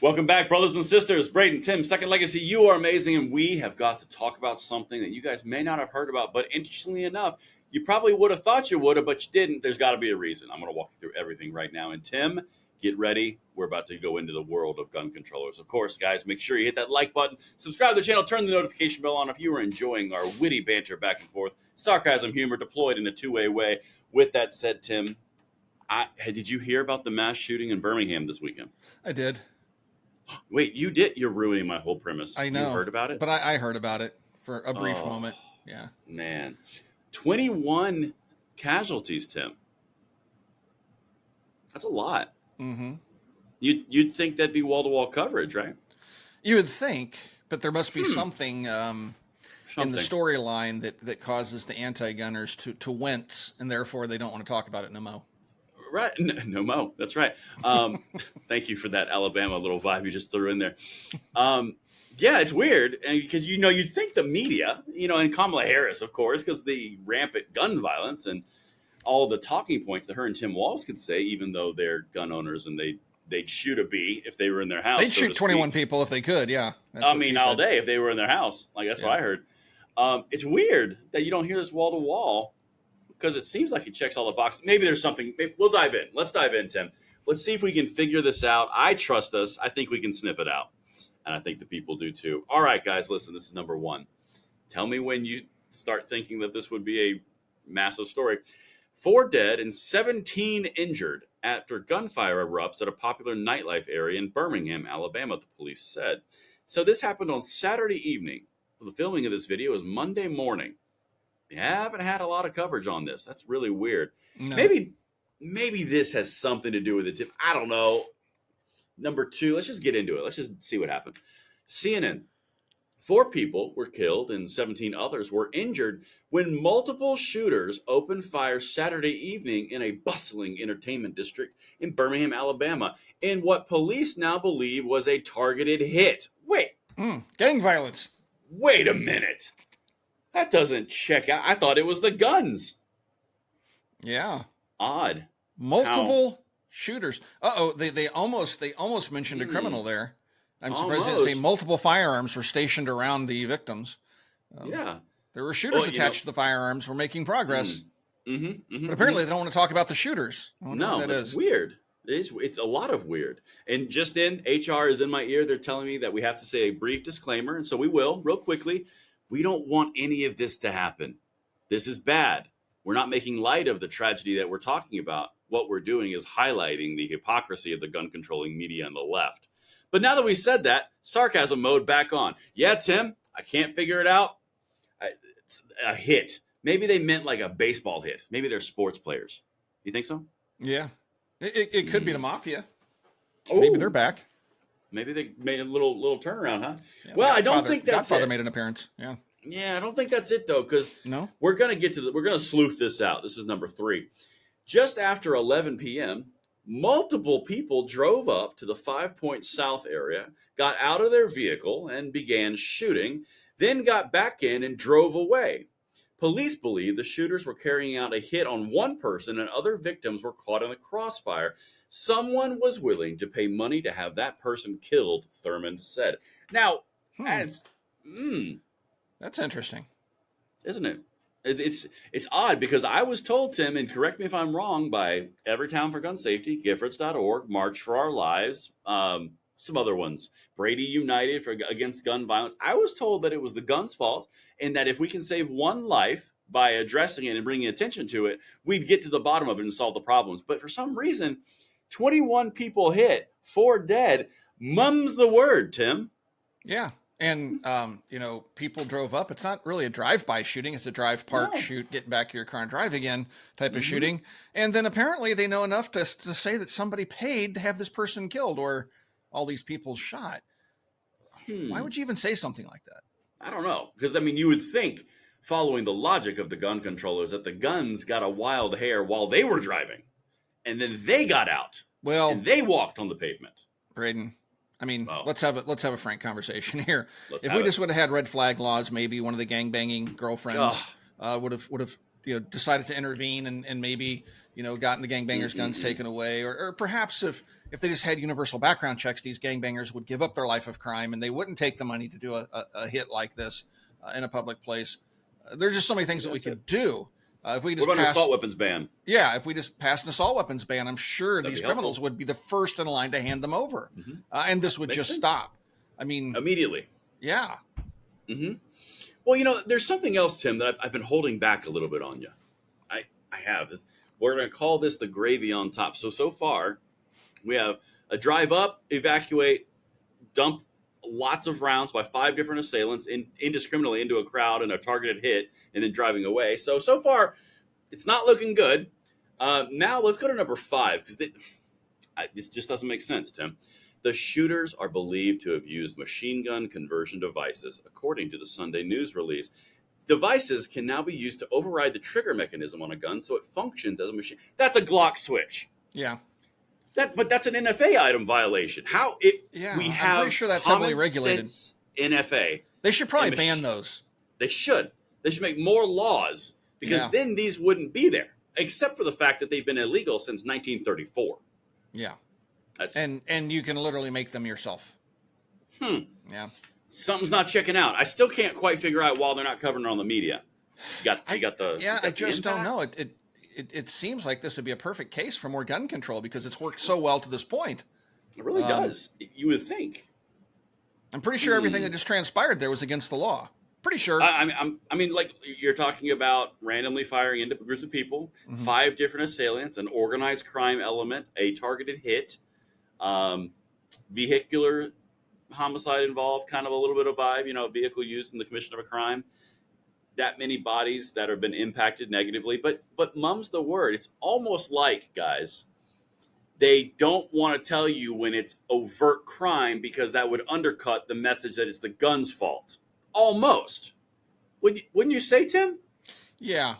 Welcome back, brothers and sisters. Braden, Tim, Second Legacy, you are amazing, and we have got to talk about something that you guys may not have heard about, but interestingly enough, you probably would have thought you would have, but you didn't. There's got to be a reason. I'm going to walk you through everything right now. And Tim, get ready. We're about to go into the world of gun controllers. Of course, guys, make sure you hit that like button, subscribe to the channel, turn the notification bell on if you are enjoying our witty banter back and forth, sarcasm, humor deployed in a two-way way. With that said, Tim, did you hear about the mass shooting in Birmingham this weekend? I did. Wait, you did? You're ruining my whole premise. I know. You heard about it? But I heard about it for a brief moment. Yeah. Man. 21 casualties, Tim. That's a lot. Mm-hmm. You'd think that'd be wall-to-wall coverage, right? You would think, but there must be something in the storyline that causes the anti-gunners to wince, and therefore they don't want to talk about it no more. Right. No mo. That's right. Thank you for that Alabama little vibe you just threw in there. Yeah, it's weird because, you'd think the media, and Kamala Harris, of course, because the rampant gun violence and all the talking points that her and Tim Walz could say, even though they're gun owners and they'd shoot a bee if they were in their house. They'd shoot 21 people if they could, yeah. All day if they were in their house. Like, that's what I heard. It's weird that you don't hear this wall-to-wall, because it seems like it checks all the boxes. Maybe there's something. We'll dive in. Let's dive in, Tim. Let's see if we can figure this out. I trust us. I think we can sniff it out. And I think the people do too. All right, guys, listen, this is number one. Tell me when you start thinking that this would be a massive story. 4 dead and 17 injured after gunfire erupts at a popular nightlife area in Birmingham, Alabama, the police said. So this happened on Saturday evening. The filming of this video is Monday morning. You haven't had a lot of coverage on this. That's really weird. No. Maybe this has something to do with it. I don't know. Number 2, let's just get into it. Let's just see what happened. CNN. 4 people were killed and 17 others were injured when multiple shooters opened fire Saturday evening in a bustling entertainment district in Birmingham, Alabama, in what police now believe was a targeted hit. Wait. Gang violence. Wait a minute. That doesn't check out. I thought it was the guns. Yeah. Odd. Multiple shooters. They almost mentioned a criminal there. I'm surprised they didn't say multiple firearms were stationed around the victims. Yeah. There were shooters attached to the firearms. We're making progress. But apparently they don't want to talk about the shooters. No, it's weird. It's a lot of weird. And just in, HR is in my ear. They're telling me that we have to say a brief disclaimer. And so we will, real quickly. We don't want any of this to happen. This is bad. We're not making light of the tragedy that we're talking about. What we're doing is highlighting the hypocrisy of the gun controlling media on the left. But now that we said that, sarcasm mode back on. Yeah, Tim, I can't figure it out. It's a hit. Maybe they meant like a baseball hit. Maybe they're sports players. You think so? Yeah. It could be the mafia. Oh. Maybe they're back. Maybe they made a little turnaround, huh? Yeah, well, I don't think that's Godfather made an appearance. Yeah. Yeah, I don't think that's it though, because we're gonna sleuth this out. This is number 3. Just after 11 p.m., multiple people drove up to the 5 Points South area, got out of their vehicle and began shooting, then got back in and drove away. Police believe the shooters were carrying out a hit on one person and other victims were caught in the crossfire. Someone was willing to pay money to have that person killed, Thurmond said. Now, that's interesting, isn't it? It's odd because I was told, Tim, and correct me if I'm wrong, by Everytown for Gun Safety, Giffords.org, March for Our Lives, some other ones, Brady United against gun violence. I was told that it was the gun's fault, and that if we can save one life by addressing it and bringing attention to it, we'd get to the bottom of it and solve the problems. But for some reason, 21 people hit, 4 dead. Mum's the word, Tim. Yeah. And, people drove up. It's not really a drive-by shooting. It's a drive-park shoot, get back to your car and drive again type of shooting. And then apparently they know enough to say that somebody paid to have this person killed or all these people shot. Why would you even say something like that? I don't know. Because, you would think, following the logic of the gun controllers, that the guns got a wild hair while they were driving. And then they got out. Well, and they walked on the pavement. Braden, let's have a frank conversation here. If we just would have had red flag laws, maybe one of the gangbanging girlfriends would have decided to intervene and maybe gotten the gangbangers' guns taken away, or perhaps if they just had universal background checks, these gangbangers would give up their life of crime and they wouldn't take the money to do a hit like this in a public place. There's just so many things that we could do. If we just what about an assault weapons ban? Yeah, if we just passed an assault weapons ban, I'm sure That'd these be criminals helpful. would be the first in line to hand them over, and this would Makes just sense. stop. I mean, Immediately. yeah, Well, there's something else, Tim, that I've been holding back a little bit on you. I have. We're going to call this the gravy on top. So far, we have a drive up, evacuate, dump lots of rounds by 5 different assailants indiscriminately into a crowd and a targeted hit, and then driving away. So far, it's not looking good. Now let's go to number 5, because this just doesn't make sense, Tim. The shooters are believed to have used machine gun conversion devices, according to the Sunday news release. Devices can now be used to override the trigger mechanism on a gun so it functions as a machine. That's a Glock switch. yeah. But that's an NFA item violation. Yeah, we I'm have pretty sure that's common heavily regulated. sense NFA. They should probably And ban those. They should make more laws, because Yeah. then these wouldn't be there, except for the fact that they've been illegal since 1934. Yeah, That's and you can literally make them yourself. Yeah. something's not checking out. I still can't quite figure out why they're not covering it on the media. You got the I just don't know. It seems like this would be a perfect case for more gun control because it's worked so well to this point. It really does. You would think. I'm pretty sure everything that just transpired there was against the law. Pretty sure. I mean, like, you're talking about randomly firing into groups of people, 5 different assailants, an organized crime element, a targeted hit, vehicular homicide involved, kind of a little bit of vibe, vehicle used in the commission of a crime. That many bodies that have been impacted negatively. But mum's the word. It's almost like, guys, they don't want to tell you when it's overt crime because that would undercut the message that it's the gun's fault. Almost. Wouldn't you say, Tim? Yeah.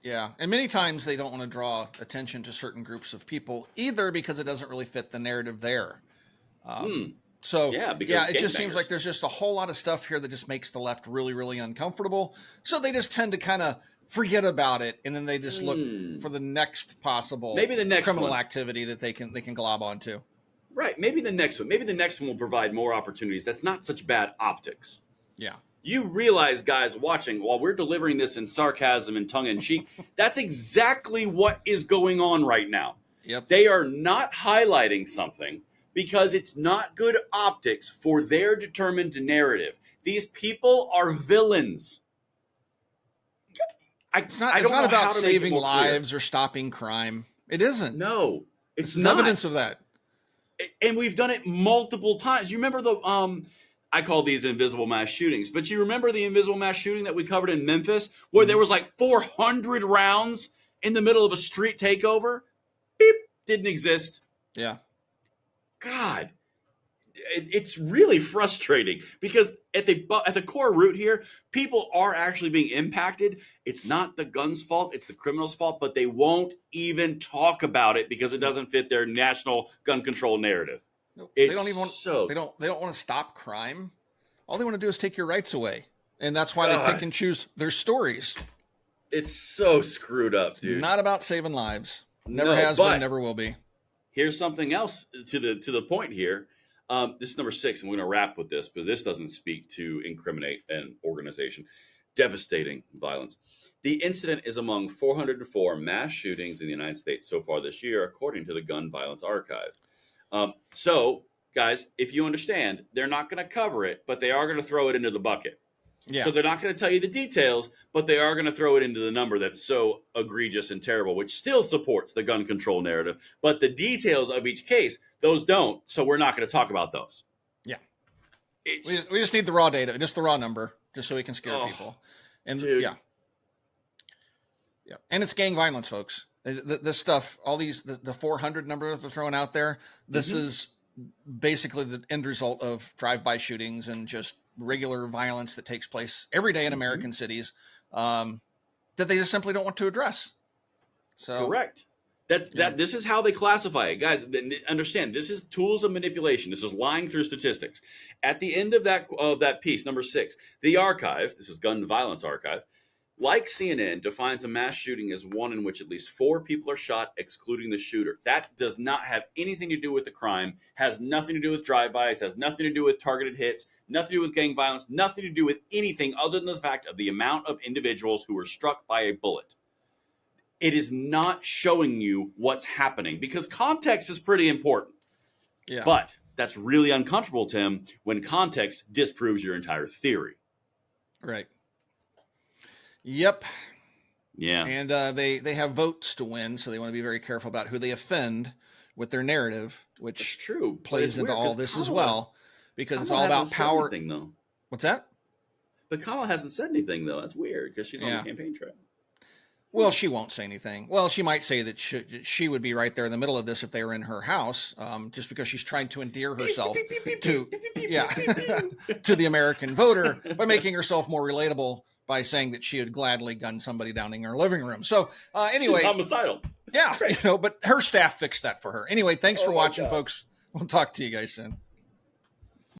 And many times they don't want to draw attention to certain groups of people either because it doesn't really fit the narrative there. So, it just seems like there's just a whole lot of stuff here that just makes the left really, really uncomfortable. So they just tend to kind of forget about it, and then they just look for the next possible criminal activity that they can glob onto. Right. Maybe the next one will provide more opportunities. That's not such bad optics. Yeah. You realize, guys, watching, while we're delivering this in sarcasm and tongue-in-cheek, that's exactly what is going on right now. Yep. They are not highlighting something because it's not good optics for their determined narrative. These people are villains. It's not about saving lives or stopping crime. It isn't. No, it's not. Evidence of that. And we've done it multiple times. You remember I call these invisible mass shootings, but you remember the invisible mass shooting that we covered in Memphis where there was like 400 rounds in the middle of a street takeover? Beep, didn't exist. Yeah. God, it's really frustrating because at the core root here, people are actually being impacted. It's not the gun's fault, it's the criminal's fault, but they won't even talk about it because it doesn't fit their national gun control narrative. No, they don't even want. They don't want to stop crime. All they want to do is take your rights away, and that's why they pick and choose their stories. It's so screwed up, dude. It's not about saving lives. Never has been. Never will be. Here's something else to the point here. This is number 6, and we're going to wrap with this because this doesn't speak to incriminate an organization. Devastating violence. The incident is among 404 mass shootings in the United States so far this year, according to the Gun Violence Archive. So, guys, if you understand, they're not going to cover it, but they are going to throw it into the bucket. Yeah. So they're not going to tell you the details, but they are going to throw it into the number that's so egregious and terrible, which still supports the gun control narrative. But the details of each case, those don't. So we're not going to talk about those. Yeah. We just need the raw data, just the raw number, just so we can scare people. And dude. Yeah. And it's gang violence, folks. This stuff, all these, the 400 number that they're throwing out there, this is basically the end result of drive-by shootings and just regular violence that takes place every day in American cities that they just simply don't want to address. So correct. This is how they classify it, guys. Understand, this is tools of manipulation. This is lying through statistics. At the end of that piece, number 6, the archive. This is Gun Violence Archive. like CNN, defines a mass shooting as one in which at least 4 people are shot, excluding the shooter. That does not have anything to do with the crime, has nothing to do with drive-bys, has nothing to do with targeted hits, nothing to do with gang violence, nothing to do with anything other than the fact of the amount of individuals who were struck by a bullet. It is not showing you what's happening because context is pretty important. Yeah. But that's really uncomfortable, Tim, when context disproves your entire theory. Right. Yep. Yeah. And they have votes to win, so they want to be very careful about who they offend with their narrative, It's which true. plays into all this as well, because it's all about power. Anything, though. What's that? But Kamala hasn't said anything, though. That's weird because she's on the campaign trail. Well, she won't say anything. Well, she might say that she would be right there in the middle of this if they were in her house, just because she's trying to endear herself to to the American voter by making herself more relatable by saying that she would gladly gun somebody down in her living room. So anyway, she's homicidal. Yeah, but her staff fixed that for her. Anyway, thanks for watching, folks. We'll talk to you guys soon.